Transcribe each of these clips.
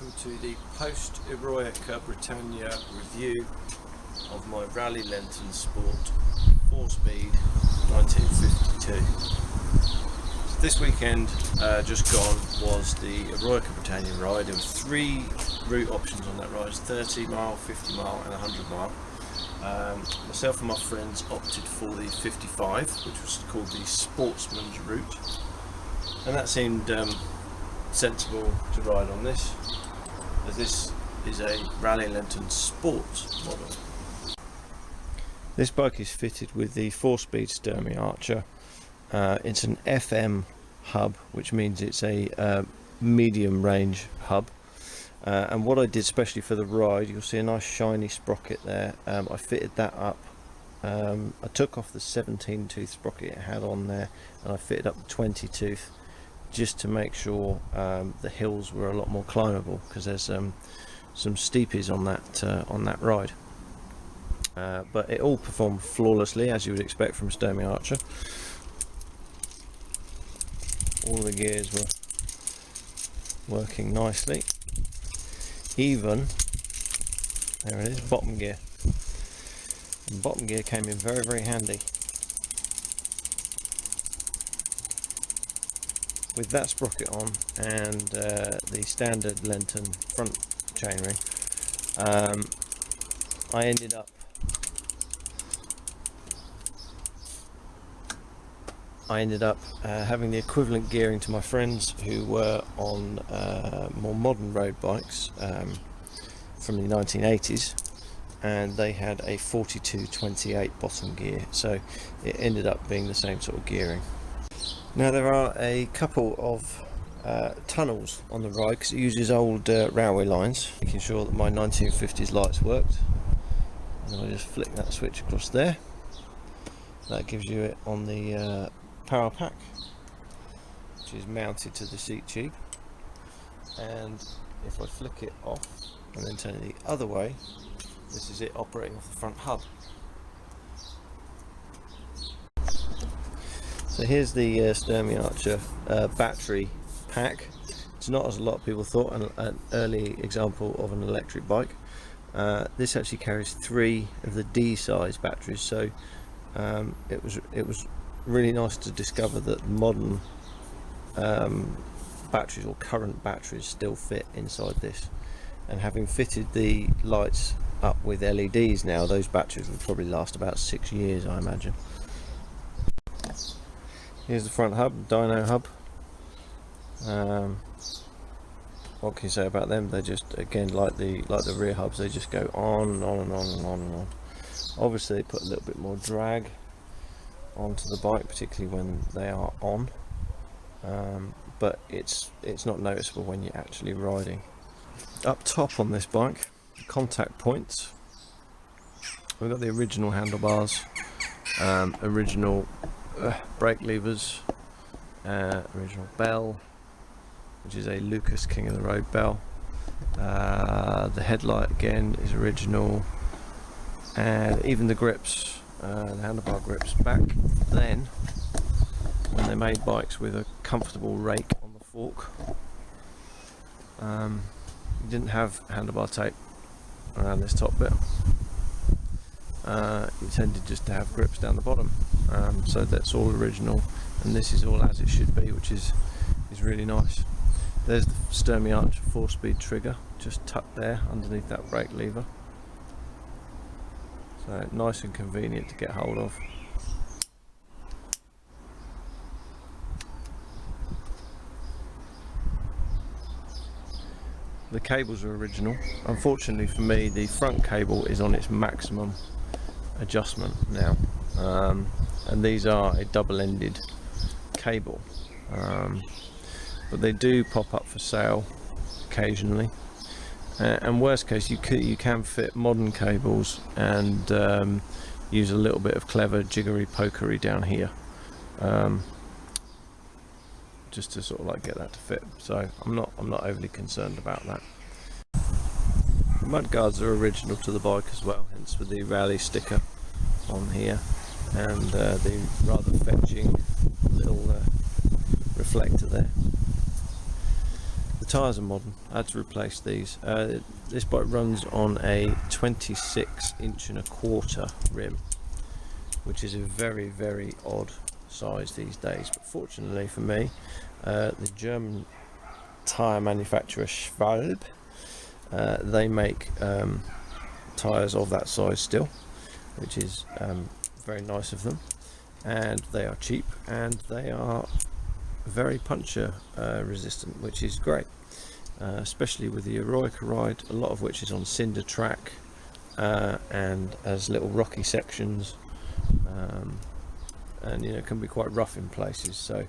welcome to the post Eroica Britannia review of my Raleigh Lenton Sport 4-speed 1952. So this weekend just gone was the Eroica Britannia ride. There were 3 route options on that ride: 30 mile, 50 mile and 100 mile. Myself and my friends opted for the 55, which was called the Sportsman's route, and that seemed sensible to ride on this, as this is a Raleigh Lenton Sport model. This bike is fitted with the 4-speed Sturmey Archer. It's an FM hub, which means it's a medium range hub. And what I did especially for the ride, you'll see a nice shiny sprocket there. I fitted that up. I took off the 17 tooth sprocket it had on there, and I fitted up the 20 tooth just to make sure the hills were a lot more climbable, because there's some steepies on that ride. But it all performed flawlessly, as you would expect from Sturmey Archer. All the gears were working nicely. Even, there it is, bottom gear. And bottom gear came in very, very handy. With that sprocket on and the standard Lenton front chainring, I ended up having the equivalent gearing to my friends who were on more modern road bikes from the 1980s, and they had a 42-28 bottom gear, so it ended up being the same sort of gearing. Now there are a couple of tunnels on the ride, because it uses old railway lines, making sure that my 1950s lights worked. And then I just flick that switch across there. That gives you it on the power pack, which is mounted to the seat cheek. And if I flick it off and then turn it the other way, this is it operating off the front hub. So here's the Sturmey Archer battery pack. It's not, as a lot of people thought, an early example of an electric bike. This actually carries 3 of the D size batteries, so it was really nice to discover that modern batteries, or current batteries, still fit inside this. And having fitted the lights up with LEDs now, those batteries will probably last about 6 years, I imagine. Here's the front hub, dyno hub. What can you say about them? They just, again, like the rear hubs, they just go on and on and on and on and on. Obviously they put a little bit more drag onto the bike, particularly when they are on, but it's not noticeable when you're actually riding. Up top on this bike, the contact points, we've got the original handlebars, original brake levers, original bell, which is a Lucas King of the Road bell. The headlight again is original, and even the grips, the handlebar grips. Back then, when they made bikes with a comfortable rake on the fork, you didn't have handlebar tape around this top bit. You tended just to have grips down the bottom, so that's all original, and this is all as it should be, which is really nice. There's the Sturmey Archer 4-speed trigger, just tucked there underneath that brake lever, so nice and convenient to get hold of. The cables are original. Unfortunately for me, the front cable is on its maximum adjustment now, and these are a double-ended cable, but they do pop up for sale occasionally, and worst case you can fit modern cables and use a little bit of clever jiggery pokery down here, just to sort of like get that to fit. So I'm not overly concerned about that. The mud guards are original to the bike as well, hence with the Raleigh sticker on here, and the rather fetching little reflector there. The tyres are modern. I had to replace these. This bike runs on a 26.25" rim, which is a very, very odd size these days. But fortunately for me, the German tyre manufacturer Schwalbe, they make tyres of that size still, which is very nice of them, and they are cheap and they are very puncture resistant, which is great, especially with the Eroica ride, a lot of which is on cinder track and has little rocky sections, and can be quite rough in places. So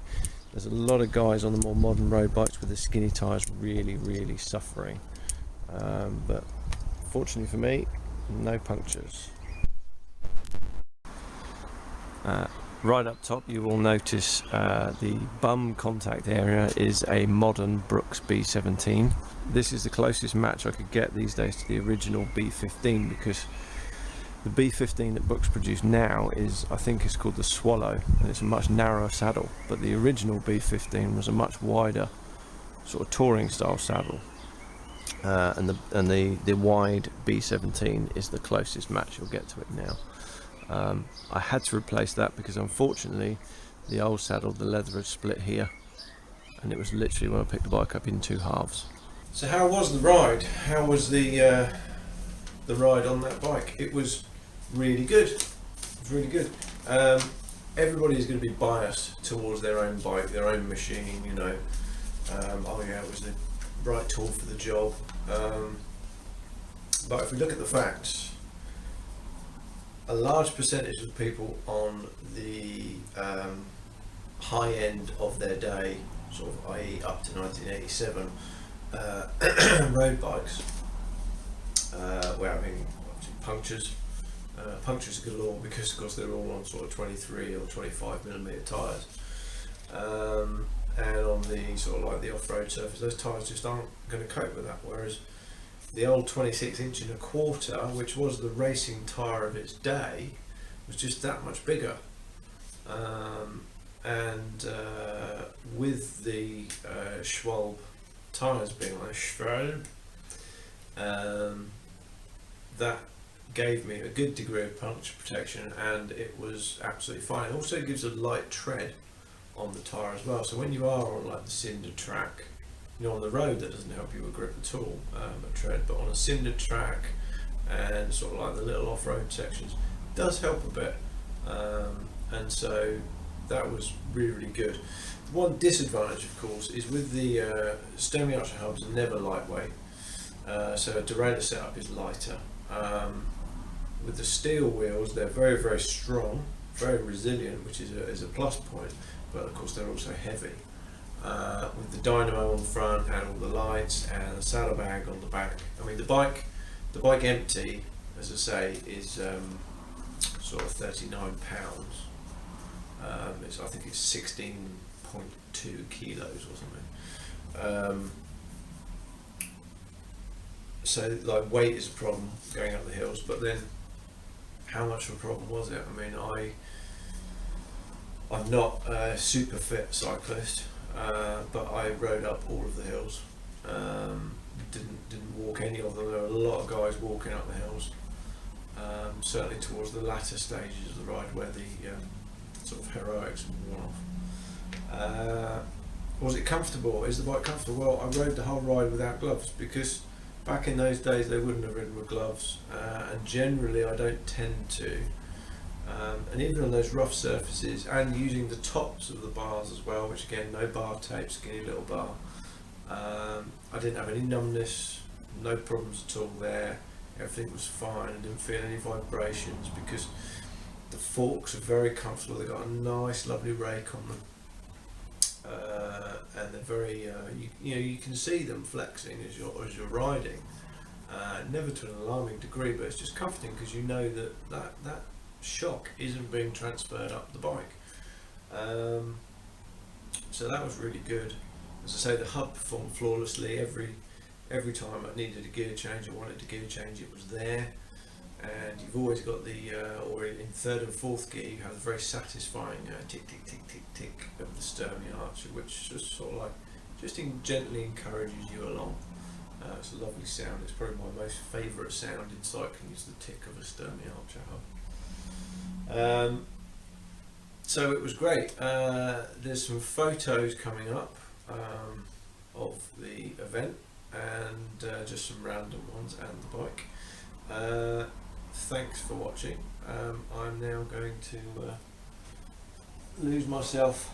there's a lot of guys on the more modern road bikes with the skinny tyres really suffering, but fortunately for me, no punctures. Right up top you will notice the bum contact area is a modern Brooks B17. This is the closest match I could get these days to the original B15, because the B15 that Brooks produce now is, I think it's called the Swallow, and it's a much narrower saddle, but the original B15 was a much wider sort of touring style saddle, and the wide B17 is the closest match you'll get to it now. I had to replace that because unfortunately the old saddle, the leather had split here, and it was literally when I picked the bike up in two halves. So how was the ride? How was the ride on that bike? It was really good. It was really good. Everybody is going to be biased towards their own bike, their own machine, oh yeah, it was the right tool for the job. But if we look at the facts, a large percentage of people on the high end of their day, sort of i.e. up to 1987, road bikes were having punctures galore, because of course they're all on sort of 23 or 25mm tyres, and on the sort of like the off-road surface, those tyres just aren't going to cope with that, whereas the old 26.25", which was the racing tyre of its day, was just that much bigger. With the Schwalbe tyres being like Schwalbe, that gave me a good degree of puncture protection, and it was absolutely fine. It also gives a light tread on the tyre as well, so when you are on like the cinder track, on the road, that doesn't help you with grip at all, a tread, but on a cinder track and sort of like the little off-road sections, it does help a bit, and so that was really good. One disadvantage, of course, is with the Stony Archer hubs are never lightweight, so a derailleur setup is lighter. With the steel wheels, they're very strong, very resilient, which is a plus point, but of course they're also heavy. With the dynamo on the front and all the lights and the saddlebag on the back. I mean, the bike empty, as I say, is sort of £39. I think it's 16.2 kilos or something. So like weight is a problem going up the hills, but then how much of a problem was it? I mean, I'm not a super fit cyclist. But I rode up all of the hills. Didn't walk any of them. There were a lot of guys walking up the hills. Certainly towards the latter stages of the ride, where the sort of heroics worn off. Was it comfortable? Is the bike comfortable? Well, I rode the whole ride without gloves, because back in those days they wouldn't have ridden with gloves, and generally I don't tend to. And even on those rough surfaces, and using the tops of the bars as well, which again, no bar tape, skinny little bar, I didn't have any numbness, no problems at all there. Everything was fine. I didn't feel any vibrations, because the forks are very comfortable. They've got a nice lovely rake on them, and they're very you can see them flexing as you're riding, never to an alarming degree, but it's just comforting, because you know that shock isn't being transferred up the bike. So that was really good. As I say, the hub performed flawlessly. Every time I needed a gear change, I wanted a gear change, it was there. And you've always got the, or in third and fourth gear, you have the very satisfying tick tick tick tick tick of the sternum archer, which just sort of like just gently encourages you along. It's a lovely sound. It's probably my most favourite sound in cycling is the tick of a sternly archer hub. So it was great. There's some photos coming up of the event and just some random ones and the bike. Thanks for watching. I'm now going to lose myself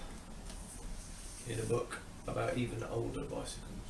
in a book about even older bicycles.